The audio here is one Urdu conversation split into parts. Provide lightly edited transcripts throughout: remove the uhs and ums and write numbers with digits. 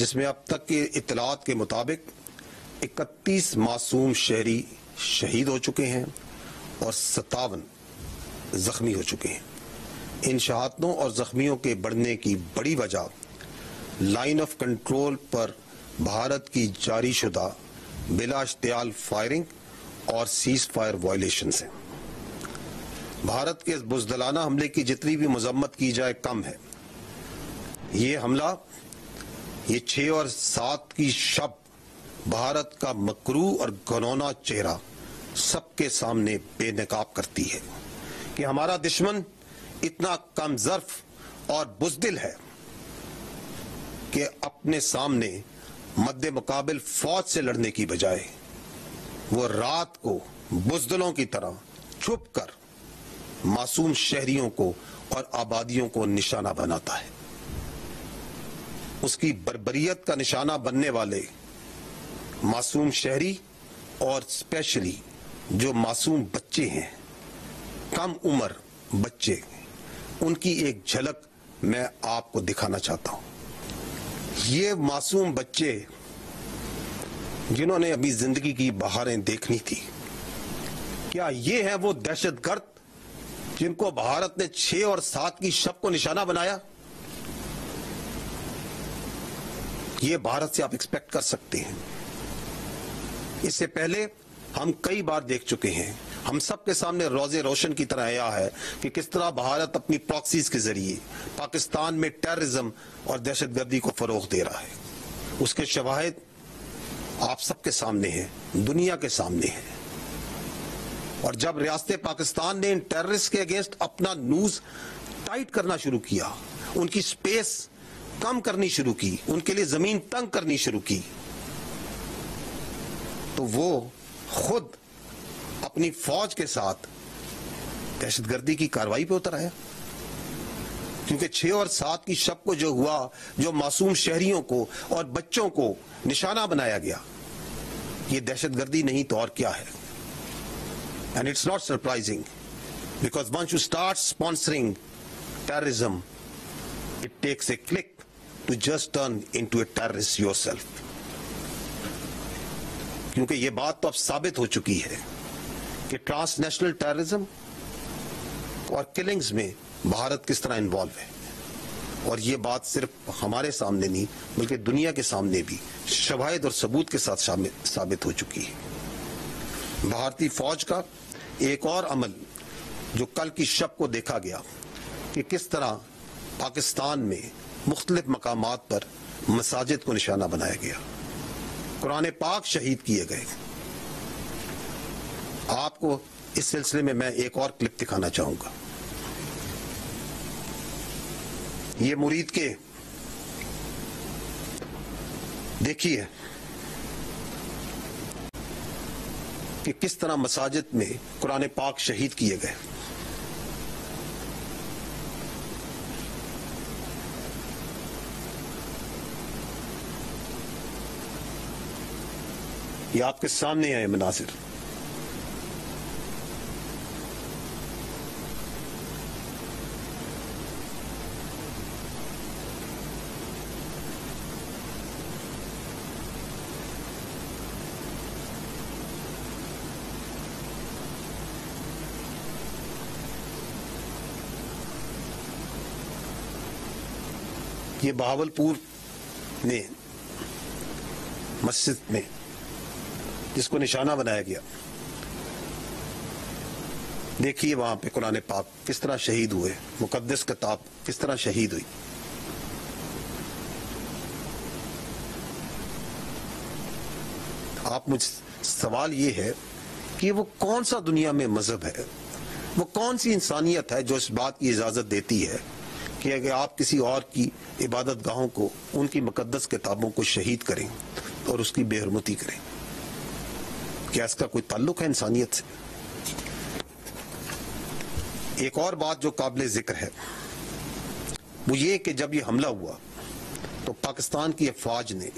جس میں اب تک کے اطلاعات کے مطابق 31 معصوم شہری شہید ہو چکے ہیں اور 57 زخمی ہو چکے ہیں۔ ان شہادتوں اور زخمیوں کے بڑھنے کی بڑی وجہ لائن آف کنٹرول پر بھارت کی جاری شدہ بلا اشتعال فائرنگ اور سیز فائر وائلیشنز ہیں۔ بھارت کے اس بزدلانہ حملے کی جتنی بھی مذمت کی جائے کم ہے۔ یہ حملہ، یہ 6 اور 7 کی شب بھارت کا مکروہ اور گھنونا چہرہ سب کے سامنے بے نقاب کرتی ہے کہ ہمارا دشمن اتنا کم ظرف اور بزدل ہے کہ اپنے سامنے مد مقابل فوج سے لڑنے کی بجائے وہ رات کو بزدلوں کی طرح چھپ کر معصوم شہریوں کو اور آبادیوں کو نشانہ بناتا ہے۔ اس کی بربریت کا نشانہ بننے والے معصوم شہری اور اسپیشلی جو معصوم بچے ہیں، کم عمر بچے، ان کی ایک جھلک میں آپ کو دکھانا چاہتا ہوں۔ یہ معصوم بچے جنہوں نے ابھی زندگی کی بہاریں دیکھنی تھی، کیا یہ ہیں وہ دہشت گرد جن کو بھارت نے 6 اور 7 کی شب کو نشانہ بنایا؟ یہ بھارت سے آپ ایکسپیکٹ کر سکتے ہیں۔ اس سے پہلے ہم کئی بار دیکھ چکے ہیں، ہم سب کے سامنے روز روشن کی طرح آیا ہے کہ کس طرح بھارت اپنی پراکسیز کے ذریعے پاکستان میں ٹیررزم اور دہشت گردی کو فروغ دے رہا ہے۔ اس کے شواہد آپ سب کے سامنے ہیں، دنیا کے سامنے ہیں۔ اور جب ریاست پاکستان نے ان ٹیررسٹ کے اگینسٹ اپنا نیوز ٹائٹ کرنا شروع کیا، ان کی سپیس کم کرنی شروع کی، ان کے لیے زمین تنگ کرنی شروع کی، تو وہ خود اپنی فوج کے ساتھ دہشت گردی کی کارروائی پہ اتر آیا۔ کیونکہ 6 اور 7 کی شب کو جو ہوا، جو معصوم شہریوں کو اور بچوں کو نشانہ بنایا گیا، یہ دہشت گردی نہیں تو اور کیا ہے۔ And it's not surprising because once you start sponsoring terrorism, it takes a click to just turn into a terrorist yourself. کیونکہ یہ بات تو اب ثابت ہو چکی ہے کہ ٹرانس نیشنل ٹیررزم اور کلنگز میں بھارت کس طرح انوالو ہے، اور یہ بات صرف ہمارے سامنے نہیں بلکہ دنیا کے سامنے بھی شواہد اور ثبوت کے ساتھ ثابت ہو چکی ہے۔ بھارتی فوج کا ایک اور عمل جو کل کی شب کو دیکھا گیا کہ کس طرح پاکستان میں مختلف مقامات پر مساجد کو نشانہ بنایا گیا، قرآن پاک شہید کیے گئے۔ آپ کو اس سلسلے میں ایک اور کلپ دکھانا چاہوں گا۔ یہ مرید کے دیکھیے کہ کس طرح مساجد میں قرآن پاک شہید کیے گئے۔ یہ آپ کے سامنے ہے مناظر۔ یہ بہاولپور میں مسجد میں جس کو نشانہ بنایا گیا، دیکھیے وہاں پہ قرآن پاک کس طرح شہید ہوئے، مقدس کتاب کس طرح شہید ہوئی۔ آپ مجھ سوال یہ ہے کہ وہ کون سا دنیا میں مذہب ہے، وہ کون سی انسانیت ہے جو اس بات کی اجازت دیتی ہے کہ اگر آپ کسی اور کی عبادت گاہوں کو، ان کی مقدس کتابوں کو شہید کریں اور اس کی بے حرمتی کریں؟ کیا اس کا کوئی تعلق ہے انسانیت سے؟ ایک اور بات جو قابل ذکر ہے وہ یہ کہ جب یہ حملہ ہوا تو پاکستان کی افواج نے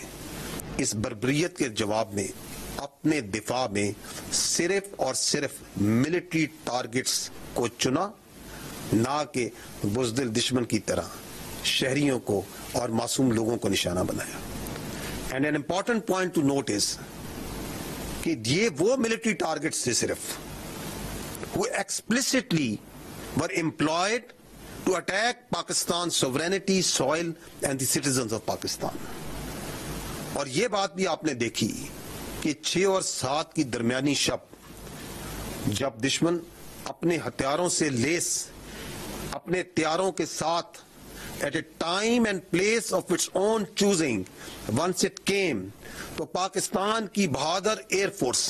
اس بربریت کے جواب میں اپنے دفاع میں صرف اور صرف ملٹری ٹارگٹس کو چنا، نہ کہ بزدل دشمن کی طرح شہریوں کو اور معصوم لوگوں کو نشانہ بنایا۔ And an important point to note is کہ یہ وہ ملٹری ٹارگٹس تھے صرف who explicitly were employed to attack Pakistan's sovereignty, soil and the citizens of Pakistan. اور یہ بات بھی آپ نے دیکھی کہ 6 اور 7 کی درمیانی شب جب دشمن اپنے ہتھیاروں سے لیس اپنے تیاروں کے ساتھ at a time and place of its own choosing once it came تو پاکستان کی بہادر ایئر فورس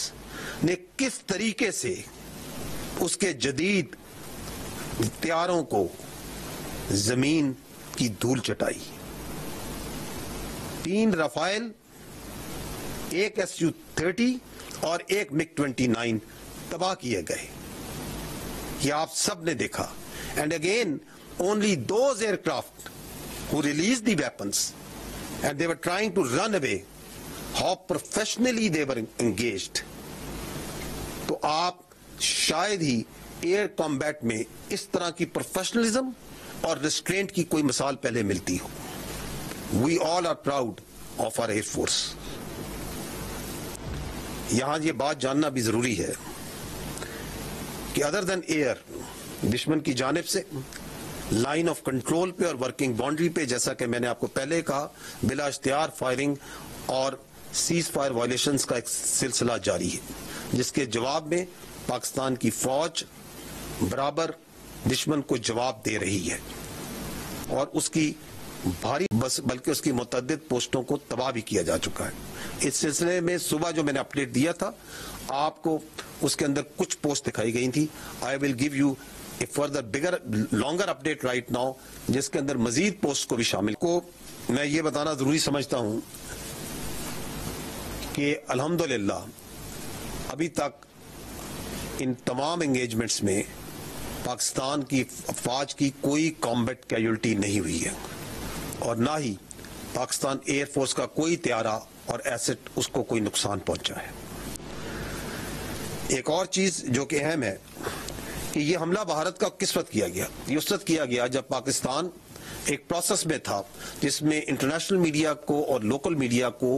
نے کس طریقے سے اس کے جدید تیاروں کو زمین کی دھول چٹائی. 3 رافائل، 1 Su-30 اور 1 MiG-29 تباہ کیے گئے. یہ آپ سب نے دیکھا. And again, only those aircraft who released the weapons and they were trying to run away, how professionally they were engaged. تو آپ شاید ہی ایئر کمبیٹ میں اس طرح کی پروفیشنلزم اور ریسٹرینٹ کی کوئی مثال پہلے ملتی ہو. We all are proud of our Air Force. یہاں یہ بات جاننا بھی ضروری ہے کہ ادر دین ایئر دشمن کی جانب سے لائن آف کنٹرول پہ اور ورکنگ باؤنڈری پہ، جیسا کہ میں نے آپ کو پہلے کہا، بلا اشتہار فائرنگ اور سیز فائر وائلیشنز کا ایک سلسلہ جاری ہے، جس کے جواب میں پاکستان کی فوج برابر دشمن کو جواب دے رہی ہے اور اس کی بھاری بلکہ اس کی متعدد پوسٹوں کو تباہ بھی کیا جا چکا ہے. اس سلسلے میں صبح جو میں نے اپڈیٹ دیا تھا آپ کو، اس کے اندر کچھ پوسٹ دکھائی گئی تھی. I will give you a further bigger longer update right now جس کے اندر مزید پوسٹ کو بھی شامل کو. میں یہ بتانا ضروری سمجھتا ہوں کہ الحمدللہ ابھی تک ان تمام انگیجمنٹس میں پاکستان کی افواج کی کوئی کامبیٹ کیجولٹی نہیں ہوئی ہے اور نہ ہی پاکستان ایئر فورس کا کوئی طیارہ اور ایسٹ اس کو کوئی نقصان پہنچا ہے. ایک اور چیز جو کہ اہم ہے کہ یہ حملہ بھارت کا کس وقت کیا گیا؟ یہ اس وقت کیا گیا جب پاکستان ایک پروسیس میں تھا جس میں انٹرنیشنل میڈیا کو اور لوکل میڈیا کو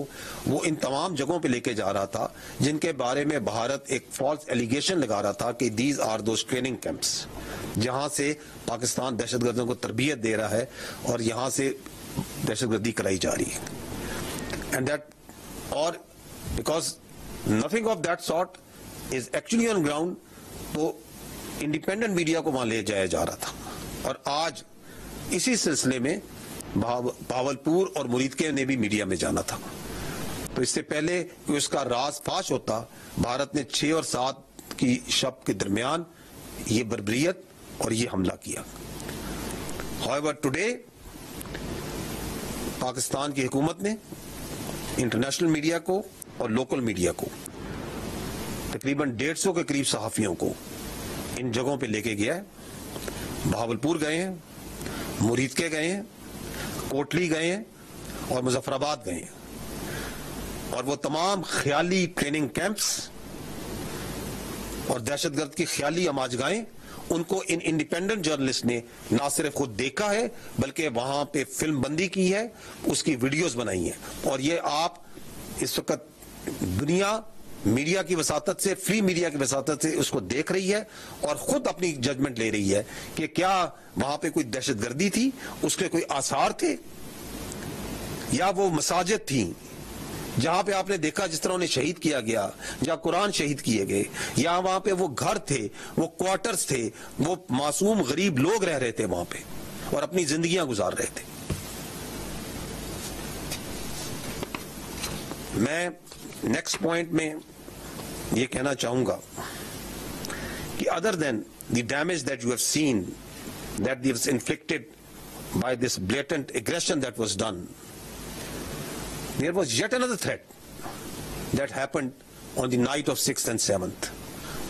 وہ ان تمام جگہوں پہ لے کے جا رہا تھا جن کے بارے میں بھارت ایک فالس ایلیگیشن لگا رہا تھا کہ these are those training camps جہاں سے پاکستان دہشت گردوں کو تربیت دے رہا ہے اور یہاں سے دہشت گردی کرائی جا رہی ہے. اینڈ دیٹ اور because nothing of that sort is actually on ground, تو انڈیپینڈنٹ میڈیا کو وہاں لے جایا جا رہا تھا. اور آج اسی سلسلے میں بھاولپور اور مریدکے نے بھی میڈیا میں جانا تھا. تو اس سے پہلے کہ اس کا راز فاش ہوتا، بھارت نے 6 اور 7 کی شب کے درمیان یہ بربریت اور یہ حملہ کیا. However, today پاکستان کی حکومت نے انٹرنیشنل میڈیا کو اور لوکل میڈیا کو تقریباً 150 کے قریب صحافیوں کو ان جگہوں پہ لے کے گیا ہے. بھاولپور گئے ہیں، مریدکے گئے ہیں، کوٹلی گئے ہیں اور مظفر آباد گئے ہیں، اور وہ تمام خیالی ٹریننگ کیمپس اور دہشت گرد کی خیالی اماجگاہیں ان کو ان انڈیپینڈنٹ جرنلسٹ نے نہ صرف خود دیکھا ہے بلکہ وہاں پہ فلم بندی کی ہے، اس کی ویڈیوز بنائی ہیں. اور یہ آپ اس وقت دنیا میڈیا کی وساطت سے، فری میڈیا کی وساطت سے اس کو دیکھ رہی ہے اور خود اپنی ججمنٹ لے رہی ہے کہ کیا وہاں پہ کوئی دہشت گردی تھی، اس کے کوئی آثار تھے، یا وہ مساجد تھیں جہاں پہ آپ نے دیکھا جس طرح انہیں شہید کیا گیا، یا قرآن شہید کیے گئے، یا وہاں پہ وہ گھر تھے، وہ کوارٹرز تھے، وہ معصوم غریب لوگ رہ رہے تھے وہاں پہ اور اپنی زندگیاں گزار رہے تھے. میں نیکسٹ پوائنٹ میں یہ کہنا چاہوں گا کہ other than the damage that you have seen that was inflicted by this blatant aggression that was done, there was yet another threat that happened on the night of 6th and 7th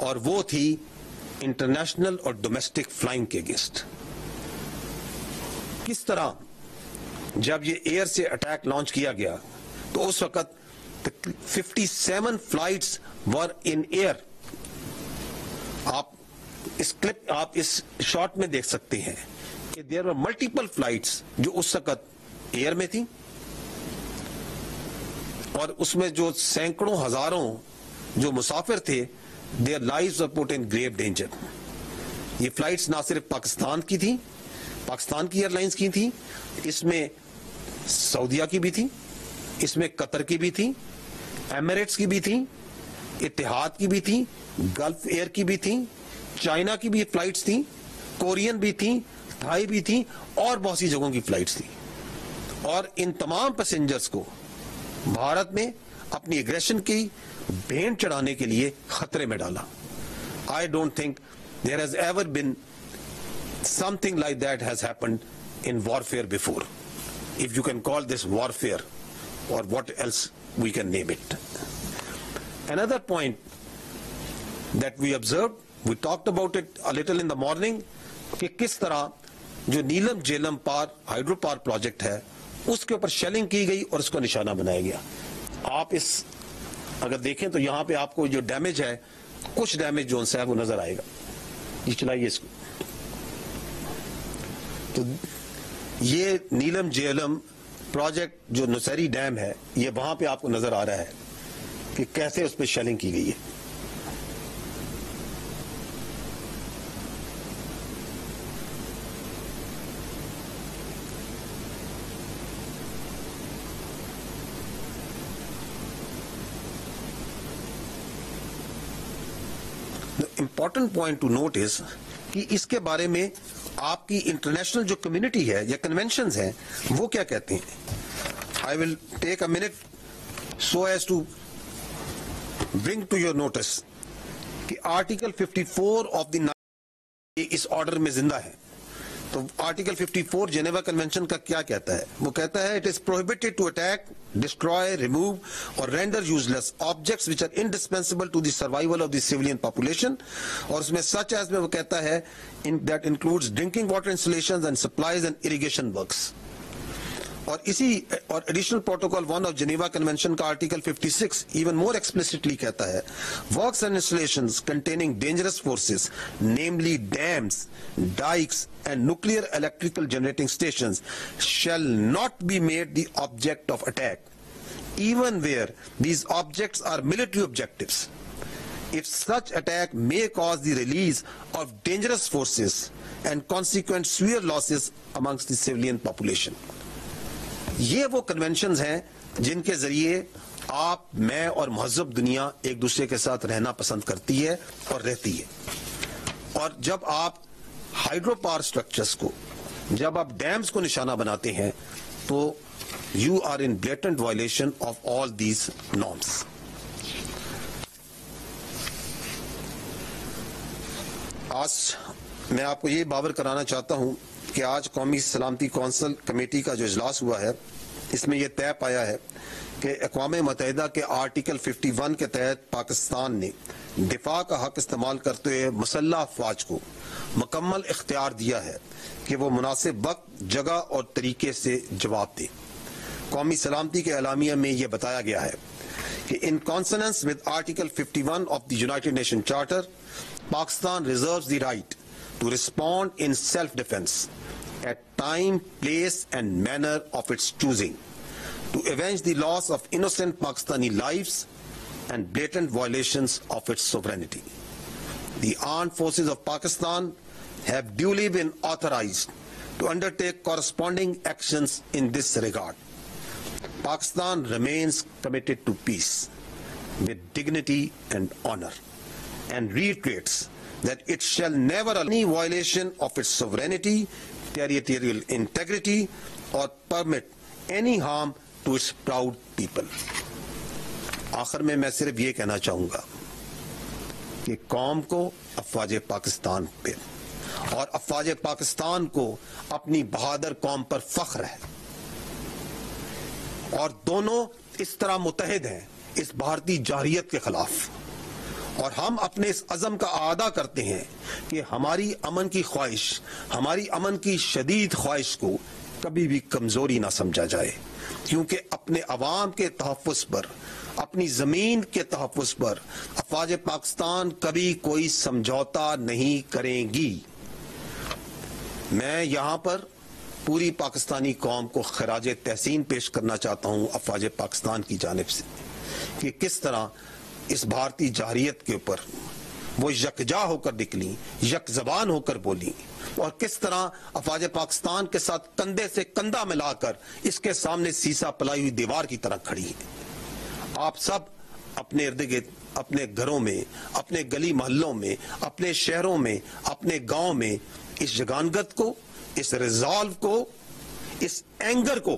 اور وہ تھی انٹرنیشنل اور ڈومیسٹک فلائنگ کے اگینسٹ. کس طرح جب یہ ایئر سے اٹیک لانچ کیا گیا تو اس وقت 57 فلائٹس ور ان ایئر. آپ اس شارٹ میں دیکھ سکتے ہیں کہ there were multiple flights جو اس وقت ایئر میں تھیں. اور اس میں جو سینکڑوں ہزاروں جو مسافر تھے, their lives were put in grave danger. یہ فلائٹس نہ صرف پاکستان کی تھیں, پاکستان کی ایئر لائنز کی تھیں, اس میں سعودیہ کی بھی تھی, اس میں قطر کی بھی تھی, ایمریٹس کی بھی تھی, اتحاد کی بھی تھی, گلف ایئر کی بھی تھی, چائنا کی بھی فلائٹس تھیں, کورین بھی تھیں, تھائی بھی تھیں, اور بہت سی جگہوں کی فلائٹس تھیں. اور ان تمام پیسنجرز کو بھارت میں اپنی ایگریشن کی بھینٹ چڑھانے کے لیے خطرے میں ڈالا. I don't think there has ever been something like that has happened in warfare before, if you can call this warfare or what else we can name it. Another point that we observed, we talked about it a little in the morning, کہ کس طرح جو نیلم جیلم پار ہائیڈرو پاور پروجیکٹ ہے اس کے اوپر شیلنگ کی گئی اور اس کو نشانہ بنایا گیا. آپ اس اگر دیکھیں تو یہاں پہ آپ کو جو ڈیمیج ہے, کچھ ڈیمیج جو ہے وہ نظر آئے گا. یہ چلائیے اس کو. تو یہ نیلم جیلم پروجیکٹ جو نوسیری ڈیم ہے, یہ وہاں پہ آپ کو نظر آ رہا ہے کہ کیسے اس پہ شیلنگ کی گئی ہے. امپورٹنٹ پوائنٹ ٹو نوٹ از کہ اس کے بارے میں آپ کی انٹرنیشنل جو کمیونٹی ہے یا کنونشنز ہیں وہ کیا کہتے ہیں. I will take a minute so as to bring to your notice کہ آرٹیکل 54 آف دی اس آرڈر میں زندہ ہے. تو آرٹیکل 54 جنیوا کنونشن کا کیا کہتا ہے؟ وہ کہتا ہے it is prohibited to attack, destroy, remove or render useless objects which are indispensable to the survival of the civilian population. اور اس میں such as میں وہ کہتا ہے that includes drinking water installations and supplies and irrigation works. اور اسی اور additional protocol 1 of Geneva convention کا آرٹیکل 56 ایون مور ایکسپلسٹلی کہتا ہے works and installations containing dangerous forces namely dams, dykes and nuclear electrical generating stations shall not be made the object of attack even where these objects are military objectives if such attack may cause the release of dangerous forces and consequent severe losses amongst the civilian population. یہ وہ کنونشنز ہیں جن کے ذریعے آپ, میں اور مہذب دنیا ایک دوسرے کے ساتھ رہنا پسند کرتی ہے اور رہتی ہے. اور جب آپ ہائیڈرو پاور سٹرکچرز کو, جب آپ ڈیمز کو نشانہ بناتے ہیں تو you are in blatant violation of all these norms. آج میں آپ کو یہ باور کرانا چاہتا ہوں کہ آج قومی سلامتی کونسل کمیٹی کا جو اجلاس ہوا ہے اس میں یہ طے پایا ہے کہ اقوام متحدہ کے آرٹیکل 51 کے تحت پاکستان نے دفاع کا حق استعمال کرتے ہوئے مسلح افواج کو مکمل اختیار دیا ہے کہ وہ مناسب وقت, جگہ اور طریقے سے جواب دے. قومی سلامتی کے اعلامیہ میں یہ بتایا گیا ہے کہ in consonance with Article 51 of the United Nations Charter, Pakistan reserves the right to respond in self-defense at time, place and manner of its choosing, to avenge the loss of innocent Pakistani lives and blatant violations of its sovereignty. The armed forces of Pakistan have duly been authorized to undertake corresponding actions in this regard. Pakistan remains committed to peace with dignity and honor and reiterates that it shall never allow any violation of its sovereignty, territorial integrity or permit any harm to its proud people. آخر میں صرف یہ کہنا چاہوں گا کہ قوم کو افواج پاکستان پہ اور افواج پاکستان کو اپنی بہادر قوم پر فخر ہے, اور دونوں اس طرح متحد ہیں اس بھارتی جارحیت کے خلاف. اور ہم اپنے اس عزم کا اعادہ کرتے ہیں کہ ہماری امن کی خواہش, ہماری امن کی شدید خواہش کو کبھی بھی کمزوری نہ سمجھا جائے, کیونکہ اپنے عوام کے تحفظ پر, اپنی زمین کے تحفظ پر افواج پاکستان کبھی کوئی سمجھوتا نہیں کریں گی. میں یہاں پر پوری پاکستانی قوم کو خراج تحسین پیش کرنا چاہتا ہوں افواج پاکستان کی جانب سے کہ کس طرح اس بھارتی جارحیت کے اوپر وہ یکجا ہو کر نکلی، یک زبان ہو کر بولی، اور کس طرح افواج پاکستان کے ساتھ کندھے سے کندھا ملا کر اس کے سامنے سیسا پلائی ہوئی دیوار کی طرح کھڑی ہے۔ آپ سب اپنے ارد گرد، اپنے گھروں میں، اپنے گلی محلوں میں، اپنے شہروں میں، اپنے گاؤں میں اس یگانگت کو، اس ریزالو کو، اس اینگر کو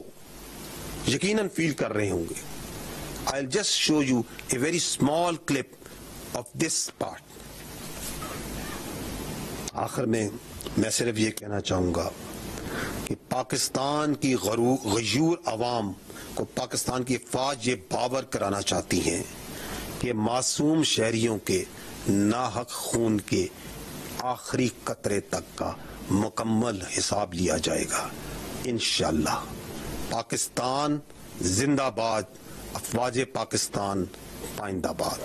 یقیناً فیل کر رہے ہوں گے۔ I'll just show you a very small clip of this part۔ آخر میں صرف یہ کہنا چاہوں گا کہ پاکستان کی غیور عوام کو پاکستان کی افواج یہ باور کرانا چاہتی ہیں کہ معصوم شہریوں کے ناحق خون کے آخری قطرے تک کا مکمل حساب لیا جائے گا انشاءاللہ۔ پاکستان زندہ باد، افواج پاکستان پائندہ باد۔